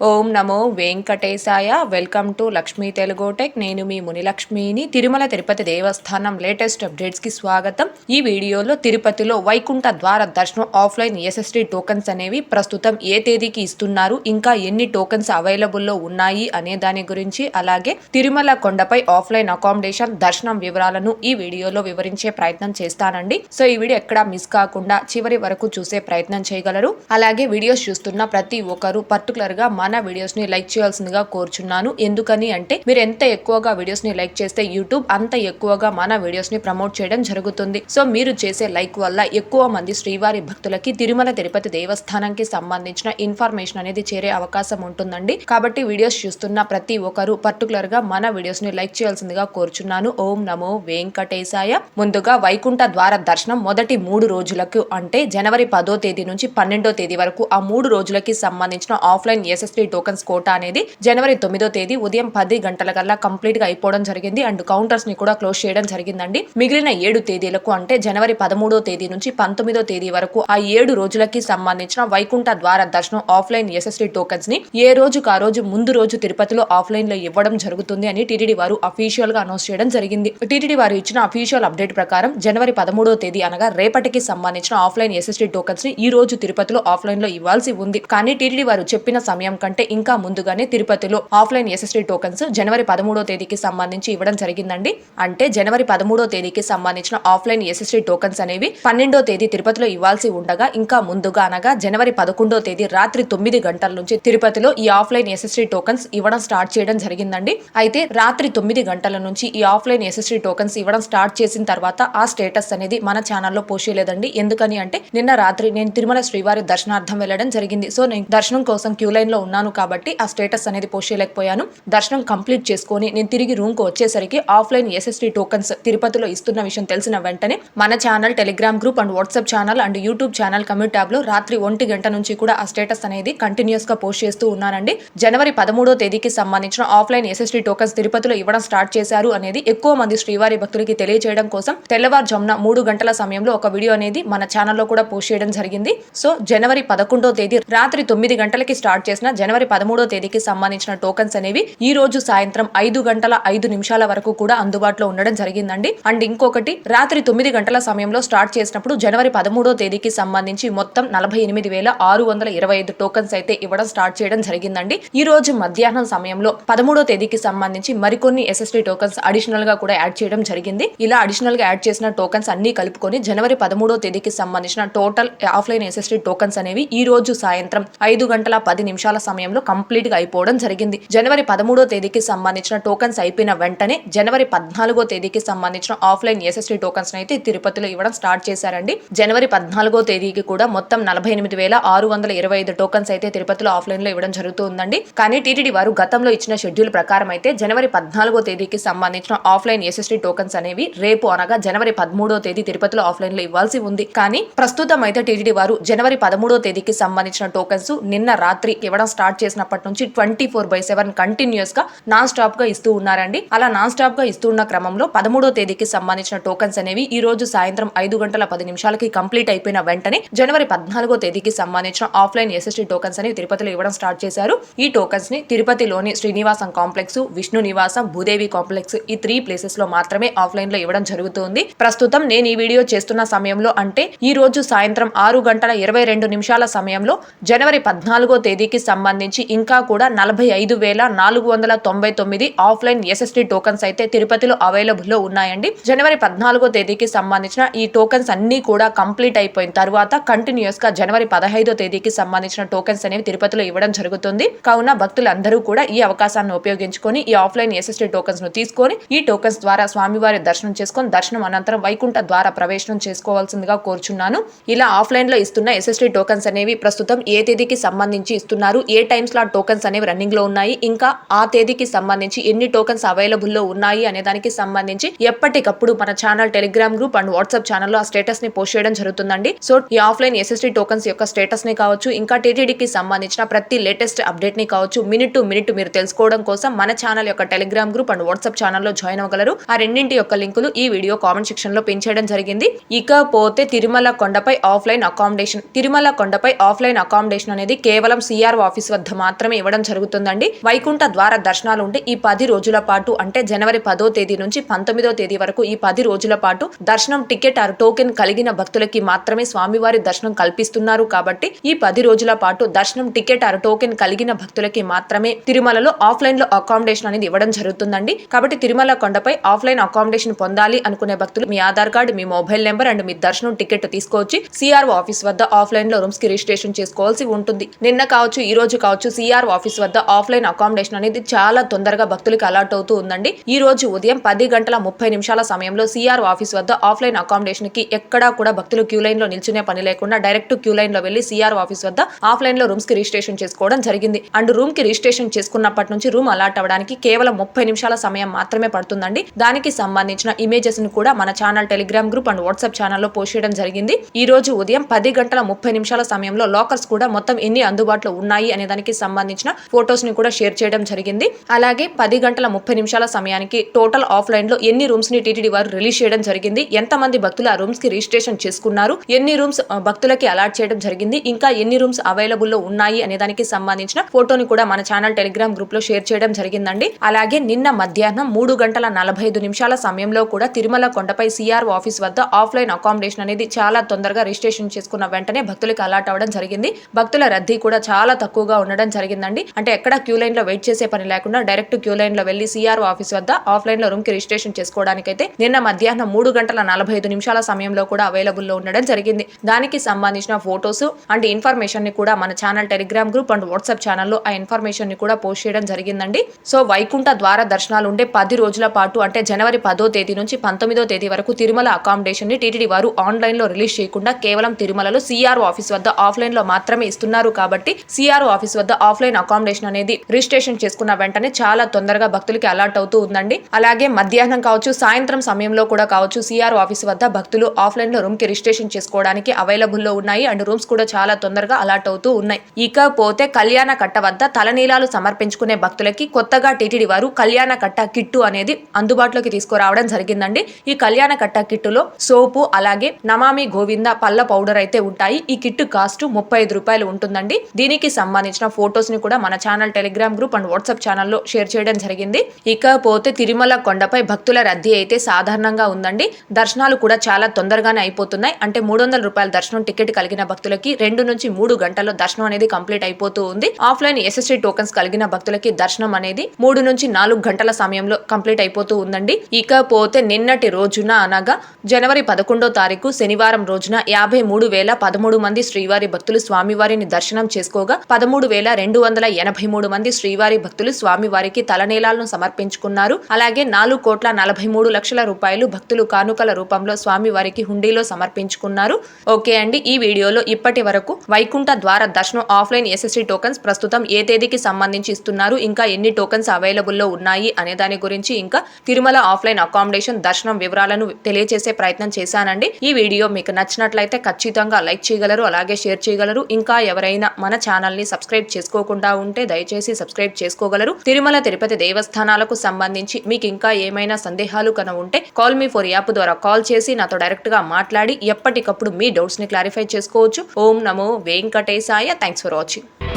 Om Namo Venkatesaya. Welcome to Lakshmi Telugu tech. నేను మీ మునిలక్ష్మిని. తిరుమల తిరుపతి దేవస్థానం latest updates కి స్వాగతం. ఈ వీడియోలో తిరుపతిలో వైకుంఠ ద్వార దర్శనం ఆఫ్లైన్ ఎస్ఎస్డి టోకన్స్ అనేవి ప్రస్తుతం ఏ తేదీకి ఇస్తున్నారు, ఇంకా ఎన్ని టోకన్స్ అవైలబుల్లో ఉన్నాయి అనే దాని గురించి, అలాగే తిరుమల కొండపై ఆఫ్లైన్ అకామిడేషన్ దర్శనం వివరాలను ఈ వీడియోలో వివరించే ప్రయత్నం చేస్తానండి. సో ఈ వీడియో ఎక్కడా మిస్ కాకుండా చివరి వరకు చూసే ప్రయత్నం చేయగలరు. అలాగే వీడియోస్ చూస్తున్న ప్రతి ఒక్కరు పర్టికులర్ గా మన వీడియోస్ ని లైక్ చేయాల్సిందిగా కోరుచున్నాను. ఎందుకని అంటే మీరు ఎంత ఎక్కువగా వీడియోస్ ని లైక్ చేస్తే యూట్యూబ్ అంత ఎక్కువగా మన వీడియోస్ ని ప్రమోట్ చేయడం జరుగుతుంది. సో మీరు చేసే లైక్ వల్ల ఎక్కువ మంది శ్రీవారి భక్తులకి తిరుమల తిరుపతి దేవస్థానానికి సంబంధించిన ఇన్ఫర్మేషన్ అనేది చేరే అవకాశం ఉంటుందండి. కాబట్టి వీడియోస్ చూస్తున్న ప్రతి ఒక్కరు పర్టికులర్ గా మన వీడియోస్ ని లైక్ చేయాల్సిందిగా కోరుచున్నాను. ఓం నమో వెంకటేశాయ. ముందుగా వైకుంఠ ద్వార దర్శనం మొదటి 3 రోజులకు అంటే జనవరి 10వ తేదీ నుంచి 12వ తేదీ వరకు ఆ 3 రోజులకి సంబంధించిన ఆఫ్లైన్ ఎస్ఎస్డి టోకన్స్ కోటా అనేది జనవరి 9వ తేదీ ఉదయం 10 గంటల కల్లా కంప్లీట్ గా అయిపోవడం జరిగింది. అండ్ కౌంటర్స్ ని కూడా క్లోజ్ చేయడం జరిగిందండి. మిగిలిన 7 తేదీలకు అంటే జనవరి 13వ తేదీ నుంచి 19వ తేదీ వరకు ఆ 7 రోజులకి సంబంధించిన వైకుంఠ ద్వార దర్శనం ఆఫ్లైన్ ఎస్ఎస్డి టోకన్స్ ని ఏ రోజుకు ఆ రోజు ముందు రోజు తిరుపతిలో ఆఫ్లైన్ లో ఇవ్వడం జరుగుతుంది అని టీటీడీ వారు అఫీషియల్ గా అనౌన్స్ చేయడం జరిగింది. టీటీడీ వారు ఇచ్చిన అఫీషియల్ అప్డేట్ ప్రకారం జనవరి 13వ తేదీ అనగా రేపటికి సంబంధించిన ఆఫ్లైన్ ఎస్ఎస్డి టోకన్స్ ని ఈ రోజు తిరుపతిలో ఆఫ్లైన్ లో ఇవ్వాల్సి ఉంది. కానీ టీటీడీ వారు చెప్పిన సమయం కంటే ఇంకా ముందుగానే తిరుపతిలో ఆఫ్లైన్ ఎస్ఎస్డి టోకన్స్ జనవరి 13వ తేదీకి సంబంధించి ఇవ్వడం జరిగిందండి. అంటే జనవరి 13వ తేదీకి సంబంధించిన ఆఫ్లైన్ ఎస్ఎస్డి టోకన్స్ అనేవి 12వ తేదీ తిరుపతిలో ఇవ్వాల్సి ఉండగా ఇంకా ముందుగా అనగా జనవరి 11వ తేదీ రాత్రి 9 గంటల నుంచి తిరుపతిలో ఈ ఆఫ్లైన్ ఎస్ఎస్డి టోకన్స్ ఇవ్వడం స్టార్ట్ చేయడం జరిగిందండి. అయితే రాత్రి 9 గంటల నుంచి ఈ ఆఫ్లైన్ ఎస్ఎస్డి టోకన్స్ ఇవ్వడం స్టార్ట్ చేసిన తర్వాత ఆ స్టేటస్ అనేది మన ఛానల్లో పోస్ట్ చేయలేదండి. ఎందుకని అంటే నిన్న రాత్రి నేను తిరుమల శ్రీవారి దర్శనార్థం వెళ్ళడం జరిగింది. సో నేను దర్శనం కోసం క్యూ లైన్ లో ఉన్నాను కాబట్టి ఆ స్టేటస్ అనేది పోస్ట్ చేయలేకపోయాను. దర్శనం కంప్లీట్ చేసుకొని నేను తిరిగి రూమ్ కు వచ్చేసరికి ఆఫ్లైన్ ఎస్ఎస్డి టోకన్స్ తిరుపతిలో ఇస్తున్న విషయం తెలిసిన వెంటనే మన channel, Telegram group and WhatsApp channel and YouTube channel community tab లో రాత్రి 1 గంట నుంచి కూడా ఆ స్టేటస్ అనేది కంటిన్యూస్ గా పోస్ట్ చేస్తూ ఉన్నానండి. జనవరి 13వ తేదీకి సంబంధించిన ఆఫ్లైన్ ఎస్ఎస్డి టోకన్స్ తిరుపతిలో ఇవ్వడం స్టార్ట్ చేశారు అనేది ఎక్కువ మంది శ్రీవారి భక్తులకి తెలియజేయడం కోసం తెల్లవారుజామున 3 గంటల సమయంలో ఒక వీడియో అనేది మన ఛానల్లో కూడా పోస్ట్ చేయడం జరిగింది. సో జనవరి 11వ తేదీ రాత్రి 9 గంటలకి స్టార్ట్ చేసిన జనవరి 13వ తేదీకి సంబంధించిన టోకన్స్ అనేవి ఈ రోజు సాయంత్రం 5 గంటల 5 నిమిషాల వరకు కూడా అందుబాటులో ఉండడం జరిగిందండి. అండ్ ఇంకొకటి రాత్రి 9 గంటల సమయంలో స్టార్ట్ చేసినప్పుడు జనవరి 13వ తేదీకి సంబంధించి మొత్తం 48,625 టోకన్స్ అయితే ఇవ్వడం స్టార్ట్ చేయడం జరిగిందండి. ఈ రోజు మధ్యాహ్నం సమయంలో 13వ తేదీకి సంబంధించి మరికొన్ని ఎస్ఎస్డి టోకన్స్ అడిషనల్ గా కూడా యాడ్ చేయడం జరిగింది. ఇలా అడిషనల్ గా యాడ్ చేసిన టోకన్స్ అన్ని కలుపుకొని జనవరి 13వ తేదీకి సంబంధించిన టోటల్ ఆఫ్లైన్ ఎస్ఎస్డి టోకన్స్ అనేవి ఈ రోజు సాయంత్రం 5 గంటల 10 నిమిషాల సమయంలో కంప్లీట్ గా అయిపోవడం జరిగింది. జనవరి 13వ తేదీకి సంబంధించిన టోకన్స్ అయిపోయిన వెంటనే జనవరి 14వ తేదీకి సంబంధించిన ఆఫ్లైన్ ఎస్ఎస్డి టోకన్స్ అయితే తిరుపతిలో ఇవ్వడం స్టార్ట్ చేశారండి. జనవరి 14వ తేదీకి కూడా మొత్తం 48,625 టోకన్స్ అయితే తిరుపతిలో ఆఫ్లైన్ లో ఇవ్వడం జరుగుతుందండి. కానీ టీటీడీ వారు గతంలో ఇచ్చిన షెడ్యూల్ ప్రకారం అయితే జనవరి 14వ తేదీకి సంబంధించిన ఆఫ్లైన్ ఎస్ఎస్డి టోకన్స్ అనేవి రేపు అనగా జనవరి 13వ తేదీ తిరుపతిలో ఆఫ్లైన్ లో ఇవ్వాల్సి ఉంది. కానీ ప్రస్తుతం అయితే టీటీడీ వారు జనవరి 13వ తేదీకి సంబంధించిన టోకన్స్ నిన్న రాత్రి ఇవ్వడం స్టార్ట్ చేసినప్పటి నుంచి 24/7 కంటిన్యూస్ గా నాన్ స్టాప్ గా ఇస్తూ ఉన్నారండి. అలా నాన్ స్టాప్ గా ఇస్తున్న క్రమంలో 13వ తేదీకి సంబంధించిన టోకన్స్ అనేవి ఈ రోజు సాయంత్రం 5 గంటల 10 నిమిషాలకి కంప్లీట్ అయిపోయిన వెంటనే జనవరి 14వ తేదీకి సంబంధించిన ఆఫ్లైన్ ఎస్ఎస్డి టోకన్స్ అనేవి తిరుపతిలో ఇవ్వడం స్టార్ట్ చేశారు. ఈ టోకన్స్ ని తిరుపతిలోని శ్రీనివాసం కాంప్లెక్స్, విష్ణు నివాసం, భూదేవి కాంప్లెక్స్ ఈ 3 ప్లేసెస్ లో మాత్రమే ఆఫ్లైన్ లో ఇవ్వడం జరుగుతుంది. ప్రస్తుతం నేను ఈ వీడియో చేస్తున్న సమయంలో అంటే ఈ రోజు సాయంత్రం 6 గంటల 22 నిమిషాల సమయంలో జనవరి 14వ తేదీకి సంబంధించి ఇంకా కూడా 45,499 ఆఫ్లైన్ ఎస్ఎస్డి టోకన్స్ అయితే తిరుపతిలో అవైలబుల్ లో ఉన్నాయండి. జనవరి 14వ తేదీకి సంబంధించిన ఈ టోకన్స్ అన్ని కూడా కంప్లీట్ అయిపోయిన తర్వాత కంటిన్యూస్ గా జనవరి 15వ తేదీకి సంబంధించిన టోకన్స్ అనేవి తిరుపతిలో ఇవ్వడం జరుగుతుంది. కావున భక్తులందరూ కూడా ఈ అవకాశాన్ని ఉపయోగించుకొని ఈ ఆఫ్లైన్ ఎస్ఎస్డి టోకన్స్ ను తీసుకొని ఈ టోకన్స్ ద్వారా స్వామివారి దర్శనం చేసుకొని దర్శనం అనంతరం వైకుంఠ ద్వార ప్రవేశం చేసుకోవాల్సిందిగా కోరుచున్నాను. ఇలా ఆఫ్లైన్ లో ఇస్తున్న ఎస్ఎస్డి టోకన్స్ అనేవి ప్రస్తుతం ఏ తేదీకి సంబంధించి ఇస్తున్నారు, ఏ టైమ్స్ లో టోకన్స్ అనేవి రన్నింగ్ లో ఉన్నాయి, ఇంకా ఆ తేదీకి సంబంధించి ఎన్ని టోకన్స్ అవైలబుల్ లో ఉన్నాయి అనే దానికి సంబంధించి ఎప్పటికప్పుడు మన channel, Telegram group and WhatsApp channel లో ఆ స్టేటస్ ని పోస్ట్ చేయడం జరుగుతుందండి. సో ఈ ఆఫ్లైన్ ఎస్ఎస్డి టోకన్స్ యొక్క స్టేటస్ ని కావచ్చు, ఇంకా టీటీడీకి సంబంధించిన ప్రతి లేటెస్ట్ అప్డేట్ ని కావచ్చు మినిట్ టు మినిట్ మీరు తెలుసుకోవడం కోసం మన ఛానల్ యొక్క టెలిగ్రామ్ గ్రూప్ అండ్ వాట్సాప్ ఛానల్లో జాయిన్ అవ్వగలరు. ఆ రెండింటి యొక్క లింకులు ఈ వీడియో కామెంట్ సెక్షన్ లో పిన్ చేయడం జరిగింది. ఇకపోతే తిరుమల కొండపై ఆఫ్లైన్ అకామిడేషన్. తిరుమల కొండపై ఆఫ్లైన్ అకామిడేషన్ అనేది కేవలం సిఆర్ ఆఫీస్ ఆఫీస్ వద్ద మాత్రమే ఇవ్వడం జరుగుతుందండి. వైకుంఠ ద్వార దర్శనాలు ఉంటే ఈ 10 రోజుల పాటు అంటే జనవరి 10వ తేదీ నుంచి 19వ తేదీ వరకు ఈ 10 రోజుల పాటు దర్శనం టికెట్ ఆర్ టోకెన్ కలిగిన భక్తులకి మాత్రమే స్వామివారి దర్శనం కల్పిస్తున్నారు. కాబట్టి ఈ 10 రోజుల పాటు దర్శనం టికెట్ ఆర్ టోకెన్ కలిగిన భక్తులకి మాత్రమే తిరుమలలో ఆఫ్లైన్ లో అకామిడేషన్ అనేది ఇవ్వడం జరుగుతుందండి. కాబట్టి తిరుమల కొండపై ఆఫ్లైన్ అకామిడేషన్ పొందాలి అనుకునే భక్తులు మీ ఆధార్ కార్డు, మీ మొబైల్ నెంబర్ అండ్ మీ దర్శనం టికెట్ తీసుకొచ్చి సిఆర్ఓ ఆఫీస్ వద్ద ఆఫ్లైన్ లో రూమ్స్ కి రిజిస్ట్రేషన్ చేసుకోవాల్సి ఉంటుంది. నిన్న కావచ్చు, ఈ రోజు కావచ్చు, సిఆర్ఓ ఆఫీస్ వద్ద ఆఫ్లైన్ అకామిడేషన్ అనేది చాలా తొందరగా భక్తులకు అలాట్ అవుతూ ఉందండి. ఈ రోజు ఉదయం 10:30 సమయంలో సిఆర్ఓ ఆఫీస్ వద్ద ఆఫ్లైన్ అకామిడేషన్ కి ఎక్కడా కూడా భక్తులు క్యూ లైన్ లో నిల్చునే పని లేకుండా డైరెక్ట్ క్యూ లైన్ లో వెళ్లి సిఆర్ఓ ఆఫీస్ వద్ద ఆఫ్లైన్ లో రూమ్స్ కి రిజిస్ట్రేషన్ చేసుకోవడం జరిగింది. అండ్ రూమ్ కి రిజిస్ట్రేషన్ చేసుకున్నప్పటి నుంచి రూమ్ అలాట్ అవ్వడానికి కేవలం 30 నిమిషాల సమయం మాత్రమే పడుతుందండి. దానికి సంబంధించిన ఇమేజెస్ ను కూడా మన channel Telegram group and WhatsApp ఛానల్లో పోస్ట్ చేయడం జరిగింది. ఈ రోజు ఉదయం 10:30 సమయంలో లాకర్స్ కూడా మొత్తం ఎన్ని అందుబాటులో ఉన్నాయి అనే దానికి సంబంధించిన ఫోటోస్ ని కూడా షేర్ చేయడం జరిగింది. అలాగే 10:30 సమయానికి టోటల్ ఆఫ్లైన్ లో ఎన్ని రూమ్స్ ని టీటీడీ వారు రిలీజ్ చేయడం జరిగింది, ఎంతమంది భక్తులు ఆ రూమ్స్ కి రిజిస్ట్రేషన్ చేసుకున్నారు, ఎన్ని రూమ్స్ భక్తులకి అలాట్ చేయడం జరిగింది, ఇంకా ఎన్ని రూమ్స్ అవైలబుల్ లో ఉన్నాయి అనే దానికి సంబంధించిన ఫోటోని కూడా మన ఛానల్ టెలిగ్రామ్ గ్రూప్ లో షేర్ చేయడం జరిగిందండి. అలాగే నిన్న మధ్యాహ్నం 3:45 సమయంలో కూడా తిరుమల కొండపై సిఆర్ఓ ఆఫీస్ వద్ద ఆఫ్లైన్ అకామిడేషన్ అనేది చాలా తొందరగా రిజిస్ట్రేషన్ చేసుకున్న వెంటనే భక్తులకు అలాట్ అవ్వడం జరిగింది. భక్తుల రద్దీ కూడా చాలా తక్కువగా ఉండడం జరిగిందండి. అంటే ఎక్కడ క్యూ లైన్ లో వెయిట్ చేసే పని లేకుండా డైరెక్ట్ క్యూ లైన్ లో వెళ్లి సిఆర్ఓ ఆఫీస్ వద్ద ఆఫ్లైన్ లో రూమ్ కి రిజిస్ట్రేషన్ చేసుకోవడానికైతే నిన్న మధ్యాహ్నం 3:45 సమయంలో కూడా అవైలబుల్ లో ఉండడం జరిగింది. దానికి సంబంధించిన ఫోటోస్ అండ్ ఇన్ఫర్మేషన్ ని కూడా మన channel Telegram group and WhatsApp ఛానల్లో ఆ ఇన్ఫర్మేషన్ ని కూడా పోస్ట్ చేయడం జరిగిందండి. సో వైకుంఠ ద్వార దర్శనాలు ఉండే 10 రోజుల పాటు అంటే జనవరి 10వ తేదీ నుంచి 19వ తేదీ వరకు తిరుమల అకామిడేషన్ ని టీటీడీ వారు ఆన్లైన్ లో రిలీజ్ చేయకుండా కేవలం తిరుమలలో సిఆర్ఓ ఆఫీస్ వద్ద ఆఫ్లైన్ లో మాత్రమే ఇస్తున్నారు. కాబట్టి సిఆర్ఓ ఆఫీస్ వద్ద ఆఫ్లైన్ అకామిడేషన్ అనేది రిజిస్ట్రేషన్ చేసుకున్న వెంటనే చాలా తొందరగా భక్తులకి అలాట్ అవుతూ ఉందండి. అలాగే మధ్యాహ్నం కావచ్చు, సాయంత్రం సమయంలో కూడా కావచ్చు, సిఆర్ఓ ఆఫీస్ వద్ద భక్తులు ఆఫ్లైన్ లో రూమ్ కి రిజిస్ట్రేషన్ చేసుకోవడానికి అవైలబుల్ లో ఉన్నాయి అండ్ రూమ్స్ కూడా చాలా తొందరగా అలాట్ అవుతూ ఉన్నాయి. ఇకపోతే కళ్యాణ కట్ట వద్ద తలనీలాలు సమర్పించుకునే భక్తులకి కొత్తగా టీటీడీ వారు కళ్యాణ కట్ట కిట్టు అనేది అందుబాటులోకి తీసుకురావడం జరిగిందండి. ఈ కళ్యాణ కట్ట కిట్టులో సోపు అలాగే నమామి గోవింద పళ్ళ పౌడర్ అయితే ఉంటాయి. ఈ కిట్టు కాస్ట్ 35 రూపాయలు ఉంటుందండి. దీనికి సంబంధించిన ఫోటోస్ ని కూడా మన channel Telegram group and WhatsApp ఛానల్లో షేర్ చేయడం జరిగింది. ఇకపోతే తిరుమల కొండపై భక్తుల రద్దీ అయితే సాధారణంగా ఉందండి. దర్శనాలు కూడా చాలా తొందరగానే అయిపోతున్నాయి. అంటే 300 రూపాయల దర్శనం టికెట్ కలిగిన భక్తులకి 2 నుంచి 3 గంటల్లో దర్శనం అనేది కంప్లీట్ అయిపోతూ ఉంది. ఆఫ్లైన్ ఎస్ఎస్టీ టోకెన్స్ కలిగిన భక్తులకి దర్శనం అనేది 3 నుంచి 4 గంటల సమయంలో కంప్లీట్ అయిపోతూ ఉందండి. ఇకపోతే నిన్నటి రోజున అనగా జనవరి 11వ తారీఖు శనివారం రోజున 53,013 మంది శ్రీవారి భక్తులు స్వామివారిని దర్శనం చేసుకోగా 13,283 మంది శ్రీవారి భక్తులు స్వామివారికి తలనీలాలను సమర్పించుకున్నారు. అలాగే 4,43,00,000 రూపాయలు భక్తులు కానుకల రూపంలో స్వామివారికి హుండీలో సమర్పించుకున్నారు. ఓకే అండి, ఈ వీడియోలో ఇప్పటి వరకు వైకుంఠ ద్వార దర్శనం ఆఫ్లైన్ ఎస్ఎస్టీ టోకెన్స్ ప్రస్తుతం ఏ తేదీకి సంబంధించి ఇస్తున్నారు, ఇంకా ఎన్ని టోకెన్స్ అవైలబుల్ లో ఉన్నాయి అనే దాని గురించి, ఇంకా తిరుమల ఆఫ్లైన్ అకామిడేషన్ దర్శనం వివరాలను తెలియజేసే ప్రయత్నం చేశానండి. ఈ వీడియో మీకు నచ్చినట్లయితే ఖచ్చితంగా లైక్ చేయగలరు, అలాగే షేర్ చేయగలరు. ఇంకా ఎవరైనా మన ఛానల్ ని సబ్స్క్రైబ్ చేసుకోకుండా ఉంటే దయచేసి సబ్స్క్రైబ్ చేసుకోగలరు. తిరుమల తిరుపతి దేవస్థానాలకు సంబంధించి మీకు ఇంకా ఏమైనా సందేహాలు కన ఉంటే కాల్ మీ ఫర్ యాప్ ద్వారా కాల్ చేసి నాతో డైరెక్ట్ గా మాట్లాడి ఎప్పటికప్పుడు మీ డౌట్స్ ని క్లారిఫై చేసుకోవచ్చు. ఓం నమో వెంకటేశాయ. Thanks for watching.